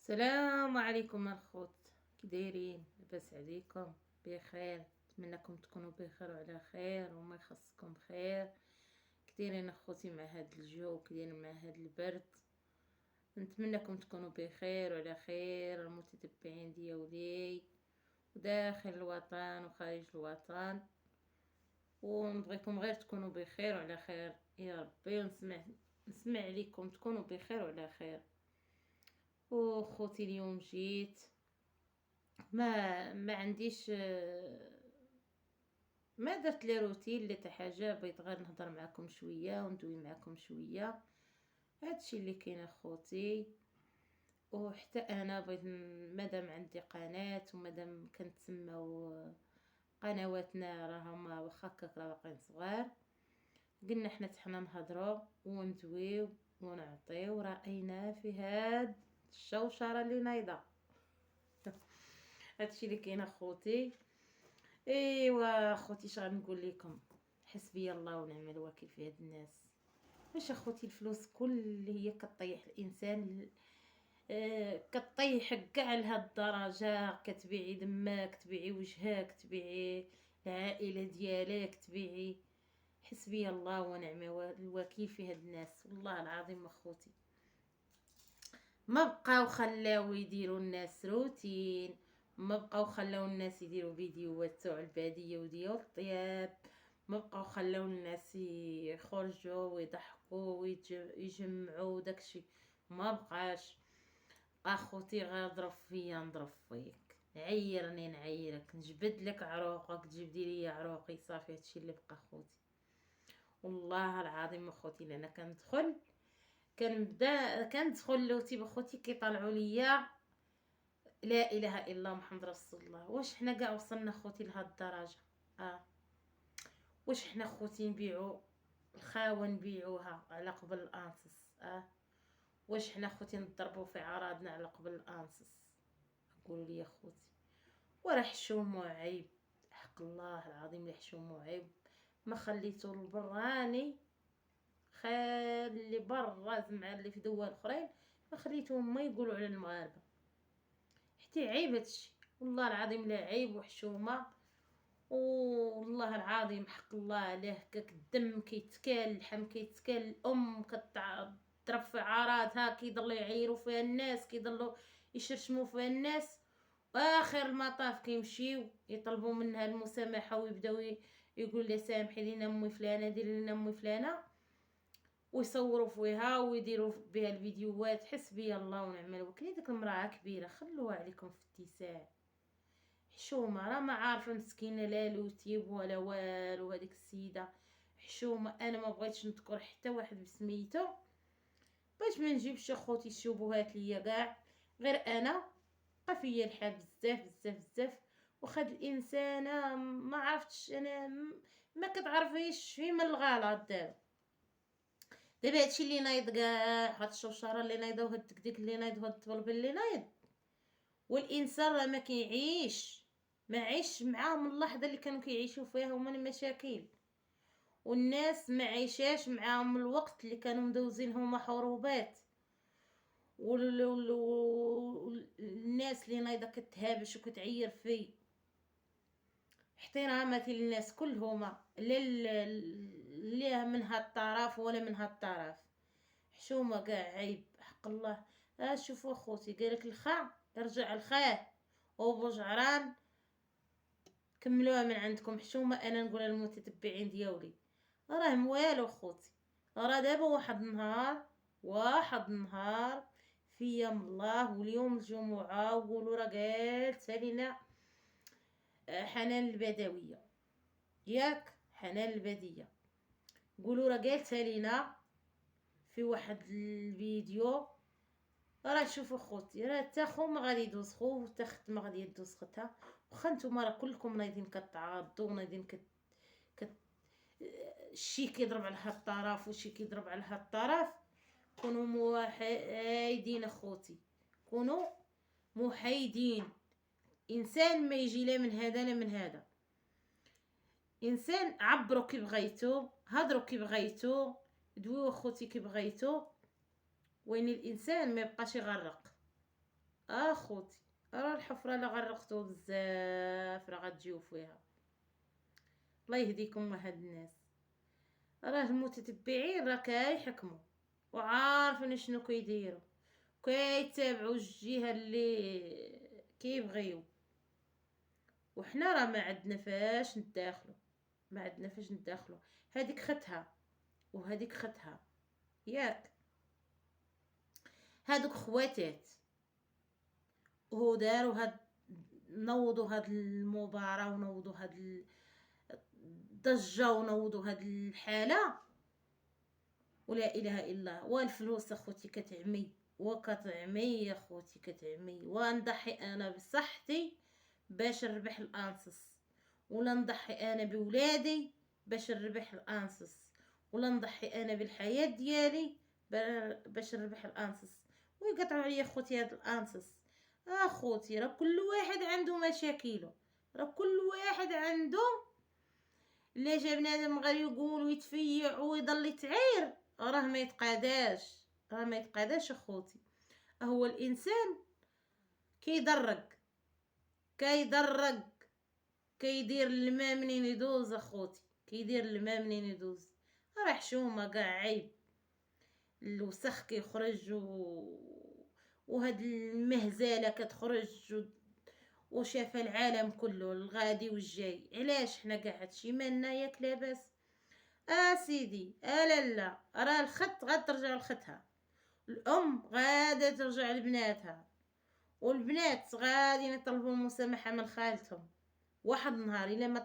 السلام عليكم الخوت، كي دايرين؟ لاباس عليكم؟ بخير؟ نتمنىكم تكونوا بخير وعلى خير وما يخصكم بخير. كي دايرين اخوتي مع هاد الجو، كي دايرين مع هاد البرد؟ نتمنىكم تكونوا بخير وعلى خير، المتتبعين ديالي وداخل الوطن وخارج الوطن، ونبغيكم غير تكونوا بخير وعلى خير يا ربي، ونسمع عليكم تكونوا بخير وعلى خير. وخوتي اليوم جيت ما عنديش ما درت لي روتين لا حاجه، بغيت غير نهضر معكم شويه وندوي معكم شويه. هادشي اللي كاين اخوتي. وحتى انا بغيت مادام عندي قناه ومادام كنتسماو قنواتنا راهما واخا هكاك راه باقيين صغار، قلنا حنا نهضروا وندويو ونعطيو راينا في هاد الشوشره اللي نايضه. هادشي اللي كاين اخوتي. ايوا اخوتي، غنقول لكم؟ حسبي الله ونعم الوكيل في هاد الناس. واش اخوتي الفلوس كل اللي هي كطيح الانسان، كطيحك كاع لهاد الدرجه، كتبيعي دماك، تبيعي وجهك، تبيعي العائله ديالك، تبيعي. حسبي الله ونعم الوكيل في هاد الناس، والله العظيم اخوتي. ما بقاو خلاو يديروا الناس روتين، ما بقاو خلاو الناس يديروا فيديوهات تاع الباديه وديال الطياب، ما بقاو خلاو الناس يخرجوا ويضحكوا ويجمعوا داكشي. ما بقاش. اخوتي غير ضرب فيا نضرب فيك، عيرني نعيرك، نجبد لك عروقك تجبدي لي عروقي، صافي. هادشي اللي بقى اخوتي. والله العظيم اخوتي انا كندخل لوتي بخوتي كيطلعوا ليا لا اله الا الله محمد رسول الله. واش حنا كاع وصلنا خوتي لهاد الدرجه؟ واش حنا خوتي نبيعوا الخاوه، نبيعوها على قبل الانصص؟ واش حنا خوتي نضربوا في عراضنا على قبل الانصص؟ قولوا لي خوتي. وراه حشوم وعيب، حق الله العظيم اللي حشوم وعيب. ما خليتو البراني، خلي برا زعما اللي في دول اخرين، ما خليتوهم ما يقولوا على المغاربه. حتى عيب هادشي، والله العظيم لا عيب وحشومه. والله العظيم حق الله عليه، هكاك الدم كيتكال، اللحم كيتكال، الام كتضرب في عراضها، كيضلوا يعيروا فيها الناس، كيضلوا يشرشموا فيها الناس، واخر المطاف كيمشيو يطلبوا منها المسامحه ويبداو يقول لي سامحي لينا امي فلانه، ديري لنا امي فلانه، ويصوروا فيها ويديروا بها الفيديوهات. حسبي الله ونعم الوكيل. ديك المراه كبيره، خلوها عليكم في اتساع. حشومه، راه ما عارفه مسكينه لا لوتيب ولا والو هذيك السيده. حشومه. انا ما بغيتش نذكر حتى واحد بسميتو باش ما نجيبش اخوتي الشبهات ليا كاع. غير انا بقى فيا الحال بزاف بزاف بزاف. وخد الانسانه ما عرفتش انا، ما كتعرفيش في من الغلط دابا هادشي اللي نايض كاع، هاد الشوشره اللي نايضه وهاد الدكدك اللي نايض وهاد الطبلب اللي نايض. والانسان راه ما كيعيش، ما عيش معاهم اللحظه اللي كانوا كيعيشوا فيها هما المشاكل، والناس ما عيشاش معاهم الوقت اللي كانوا مدوزين هما حروبات. والناس اللي نايضه كتهابش وكتعير فيه. احتراماتي للناس كلهما، لا من هاد الطرف ولا من هاد الطرف. حشومه كاع عيب، حق الله. شوفوا اخوتي، قالك الخا يرجع الخاه، وبوجعران كملوها من عندكم. حشومه. انا نقول للمتتبعين ديالي راه والو خوتي، راه دابا واحد النهار في يوم الله، واليوم الجمعه، وقولوا راه قالت لينا حنان البدويه، ياك حنان البديه، قولوا راه قالتها لينا في واحد الفيديو. راه شوفوا خوتي، راه تا خو ما غادي يدوز خو، تا خت ما غادي يدوز ختها. واخا نتوما راه كلكم نايضين كتعاضوا، نايضين شي كيضرب على هاد الطرف وشي كيضرب على هاد الطرف. كونوا محايدين اخوتي، كونوا محايدين. انسان ما يجي لا من هذا لا من هذا. انسان عبروا كي بغيتو، هضروا كي بغيتو، دويو اخوتي كي بغيتو، وين الانسان ما يبقاش يغرق. خوتي، راه الحفرة لا غرقتو بزاف راه غتجيو فيها. الله يهديكم هاد الناس، راه المتتبعين راه كيحكموا وعارفين شنو كيديروا، كيتابعوا الجهة اللي كيبغيو، وحنا راه ما عندنا فاش نداخلو، ما عندنا فاش نداخلو. هذيك ختها وهذيك ختها، ياك هادوك خواتات، وداروا هاد، نوضوا هاد المباراة ونوضوا هاد الضجة ونوضوا هاد الحالة، ولا اله الا الله. والفلوس اخوتي كتعمي وكتعمي يا خوتي كتعمي، ونضحي انا بصحتي باش نربح الانصص، ولا نضحي انا بولادي باش نربح الانصص، ولا نضحي انا بالحياة ديالي باش نربح الانصص، ويقطعوا عليا خوتي هاد الانصص. اخوتي راه كل واحد عنده مشاكله، راه كل واحد عنده. لا جا بنادم غير يقول ويتفيع ويضل يتعاير، راه ما يتقاداش، راه ما يتقاداش اخوتي. هو الانسان كيدرق كيدرق كيدير الماء منين يدوز اخوتي، كيدير الماء منين يدوز. راه حشومه كاع عيب، الوسخ كيخرج وهاد المهزله كتخرج وشاف العالم كله الغادي والجاي. علاش حنا كاع هادشي مالنا ياك لاباس؟ سيدي لا راه الخت غترجع لختها، الام غادا ترجع لبناتها، والبنات غادي يطلبوا المسامحه من خالتهم. واحد النهار الا ما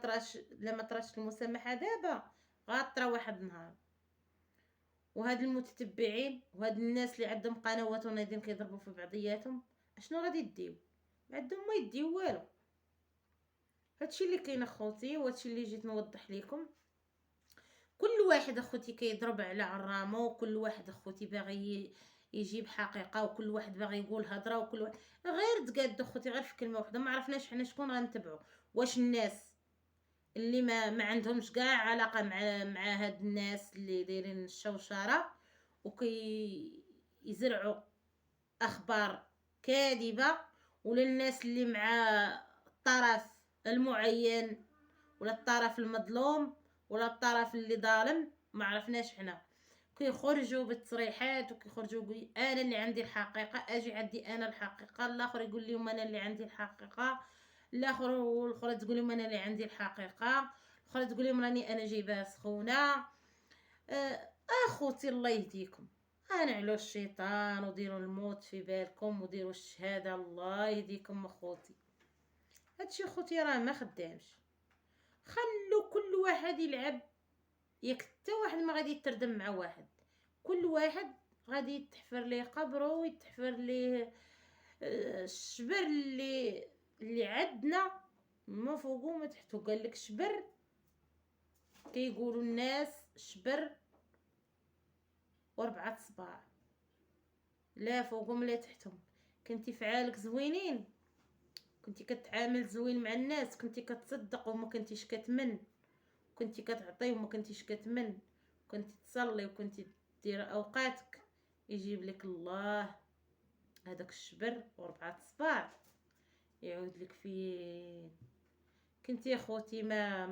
طراش المسامحه دابا غاطرا واحد النهار. وهاد المتتبعين وهاد الناس اللي عندهم قنوات ونادين كيضربوا في بعضياتهم، اشنو غادي يديو؟ ما عندهم ما يديو والو. هادشي اللي كاين اخوتي، وهادشي اللي جيت نوضح لكم. كل واحد اخوتي كيضرب على عرامه، وكل واحد اخوتي باغي يجيب حقيقه، وكل واحد باغي يقول هضره، وكل واحد غير تقاد اخوتي غير في كلمه واحده. ما عرفناش حنا شكون غنتبعوا، واش الناس اللي ما عندهمش كاع علاقه مع هاد الناس اللي دايرين الشوشره وكي يزرعوا اخبار كاذبه، ولا الناس اللي مع الطرف المعين ولا الطرف المظلوم ولا الطرف اللي ظالم. ما عرفناش حنا. كيخرجوا بالتصريحات وكيخرجوا يقول انا اللي عندي الحقيقه، اجي عندي انا الحقيقه، الاخر يقول لهم انا اللي عندي الحقيقه، الاخر والاخرى تقول لهم انا اللي عندي الحقيقه، الاخرى تقول لهم راني انا جايبها سخونه. اخوتي الله يهديكم، انعلوا الشيطان وديروا الموت في بالكم وديروا الشهاده. الله يهديكم اخوتي، هادشي اخوتي راه ما خدامش. خلوا كل واحد يلعب، ياك حتى واحد ما غادي يتردم مع واحد، كل واحد غادي يتحفر ليه قبره ويتحفر ليه الشبر اللي عندنا ما فوقو ما تحتو. قال لك شبر، كيقولوا الناس شبر و4 صباع، لا فوقهم لا تحتهم. كنتي فعالك زوينين، كنتي كتعامل زوين مع الناس، كنتي كتصدق وما كنتيش كتمن، كنتي كتعطي وما كنتيش كتمن، كنتي تصلي وكنتي دير اوقاتك، يجيب لك الله هذاك الشبر و4 صباع يعود لك فين. كنتي يا خوتي ما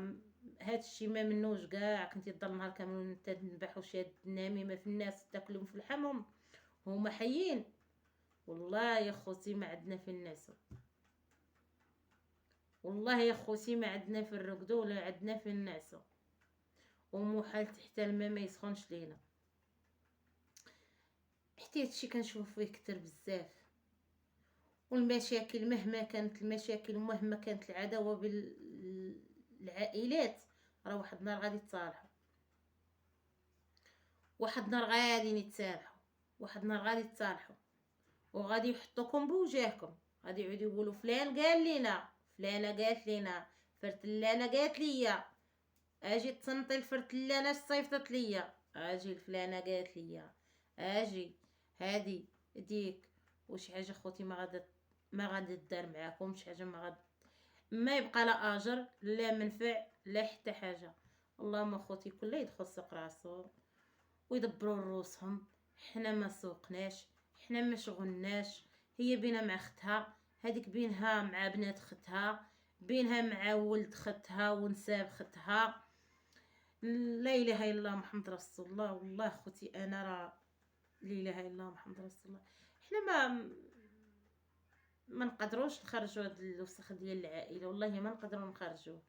هادشي ما منوش كاع، كنتي تضل نهار كامل تنبح وشاد النميمه في الناس تاكلهم في لحمهم هما حيين. والله يا خوتي ما عندنا في الناس، والله يا خوتي ما عندنا في الرقدو ولا عندنا في الناس، ومحال حتى الماء ما يسخنش لينا. حتى هادشي كنشوف فيه كتر بزاف. والمشاكل مهما كانت المشاكل ومهما كانت العداوه بالعائلات، راه واحد النهار غادي يتصالحوا، واحد النهار غادي نتسامحوا، واحد النهار غادي تصالحوا، وغادي يحطوكم بوجهكم، غادي يعودوا يقولوا فلان قال لينا، فلانه قالت لينا، فرتلانه قالت ليا، اجي تصنتي الفرتلانه صيفطت ليا، اجي الفلانه قالت ليا، اجي هادي ديك. وشي حاجه خوتي ما غادي تدار معاكم، شي حاجه ما يبقى لا اجر لا منفع لا حتى حاجه. اللهم خوتي كل يدخل سوق راسو ويدبروا روسهم. حنا ما سوقناش، حنا ما شغلناش، هي بينها مع اختها، هذيك بينها مع بنات اختها، بينها مع ولد اختها ونساب اختها. لا اله الا الله محمد رسول الله. والله خوتي انا راه لا اله الا الله محمد رسول الله. حنا ما نقدروش نخرجوا هاد الوسخ ديال العائله، والله ما نقدروا نخرجوه،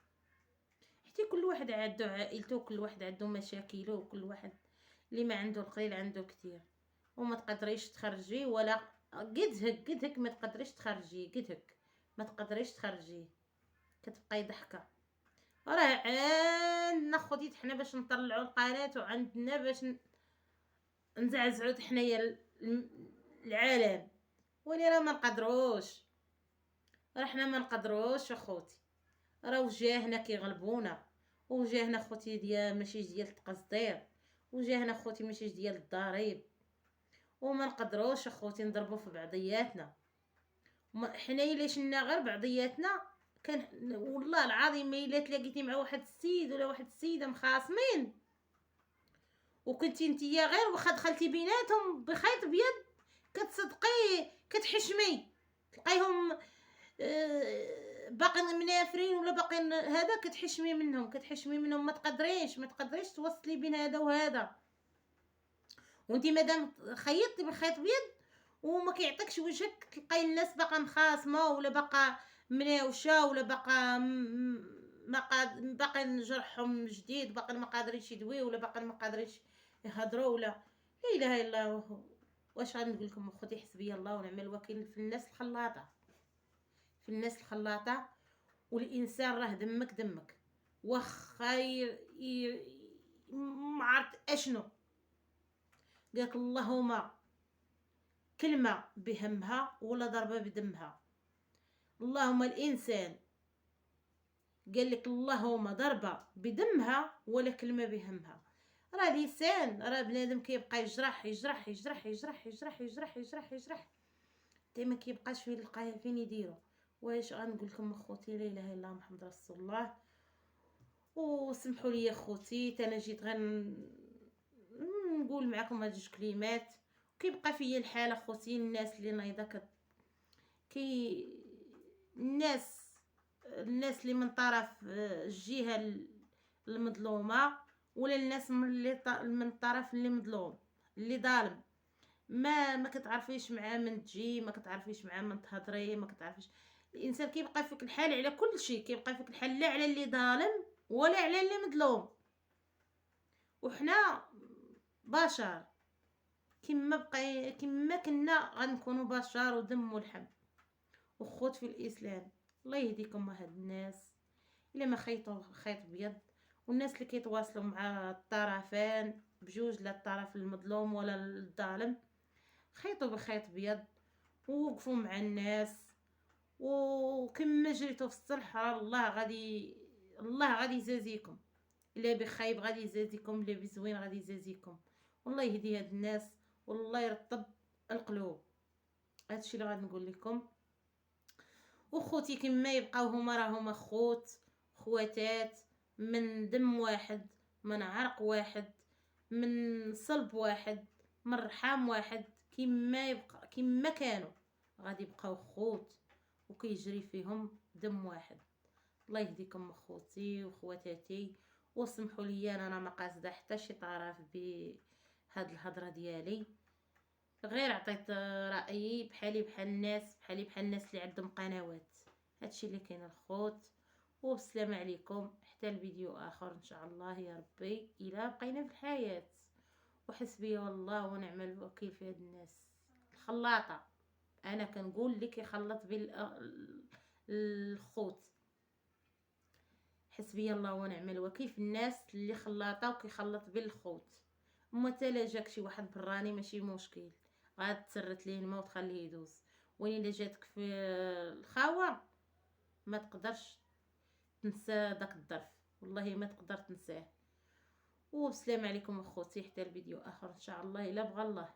حتى كل واحد عنده عائلته، وكل واحد عنده مشاكله، وكل واحد اللي ما عنده القليل عنده كتير. وما تقدريش تخرجي ولا قد هك ما تقدريش تخرجي، قد هك ما تقدريش تخرجي، كتبقاي ضحكه. راه عندنا خديت حنا باش نطلعوا القناه، وعندنا باش نزعزعوا حنايا العالم، ولي راه ما نقدروش، راه حنا ما نقدروش اخوتي. راه وجاهنا كيغلبونا، وجاهنا خوتي ديال ماشي ديال التقصدير، وجاهنا خوتي ماشي ديال الضريب، وما نقدروش اخوتي نضربوا في بعضياتنا. حنا الا شلنا غير بعضياتنا كان والله العظيم الا تلاقيتي مع واحد السيد ولا واحد السيده مخاصمين، وكنتي نتيا غير واخا دخلتي بيناتهم بخيط بيد، كتصدقي كتحشمي تلقايهم باقين منافرين ولا باقين هذا، كتحشمي منهم، ما تقدريش توصلي بين هذا وهذا. وانتي مادام خيطتي بالخيط بيد وما كيعطيكش وجهك، تلقاي الناس باقا مخاصمه ولا باقا مناوشه ولا باقا باقي جرحهم جديد، باقي ما قادرينش يدويو، ولا باقي ما قادرينش يهضروا، ولا لا اله الا الله. واش غنقول لكم اخوتي؟ حسبي الله ونعم الوكيل في الناس الخلاطه، في الناس الخلاطه. والانسان راه دمك واخا ما عرفت اشنو قالك اللهم كلمه بهمها ولا ضربه بدمها. اللهم الانسان قال لك اللهم ضربه بدمها ولا كلمه بهمها. راه لسان، راه بنادم كيبقى يجرح يجرح يجرح يجرح يجرح يجرح يجرح يجرح حتى ما كيبقاش فين يديرو. واش غنقول لكم اخوتي؟ لا اله الا الله محمد رسول الله. وسمحوا لي اخوتي، انا جيت غير نقول معكم هاد جوج كلمات. كيبقى فيا الحال اخوتي، الناس اللي نايضه كي الناس اللي من طرف الجهه المظلومه، ولا الناس من الطرف اللي مظلوم اللي ظالم، ما كتعرفيش معاه من تجي، ما كتعرفيش معاه من تهضري، ما كتعرفيش. الانسان كيبقى فيك الحال على كل شيء، كيبقى فيك الحال لا على اللي ظالم ولا على اللي مظلوم. وحنا بشر كما كنا غنكونوا بشر ودم ولحم وخوت في الاسلام. الله يهديكم هاد الناس الا ما خيطوا خيط بيض، والناس اللي كيتواصلوا مع الطرفين بجوج، لا الطرف المظلوم ولا الظالم، خيطوا بخيط بيض ووقفوا مع الناس. وكما جريتوا في الصلح راه الله غادي يجازيكم، الا بخايب غادي يجازيكم، الا بزوين غادي يجازيكم. والله يهدي هاد الناس والله يرطب القلوب. هادشي اللي غادي نقول لكم. وخوتي كما يبقاو هما راهما خواتات من دم واحد، من عرق واحد، من صلب واحد، من رحام واحد، كما كانوا غادي يبقاو خوت وكيجري فيهم دم واحد. الله يهديكم اخوتي وخواتاتي. وسمحوا لي انا ما قاصده حتى شي طرف بهاد الهضره ديالي، غير عطيت رايي بحال الناس اللي عندهم قنوات. هادشي اللي كاين الخوت. والسلام عليكم حتى الفيديو اخر ان شاء الله يا ربي الى بقينا في الحياه. وحسبي والله ونعم الوكيل في هاد الناس الخلاطه. انا كنقول لك يخلط بالخوت. حسبي الله ونعم الوكيل في الناس اللي خلاطه وكيخلط بالخوت. اما جاك شي واحد براني ماشي مشكل، غاد تسرت ليه الماء وتخليه يدوز. وين الا جاتك في الخاوه ما تقدرش تنسى داك الظرف، والله ما تقدر تنساه. والسلام عليكم اخوتي حتى الفيديو اخر ان شاء الله الا بغى الله.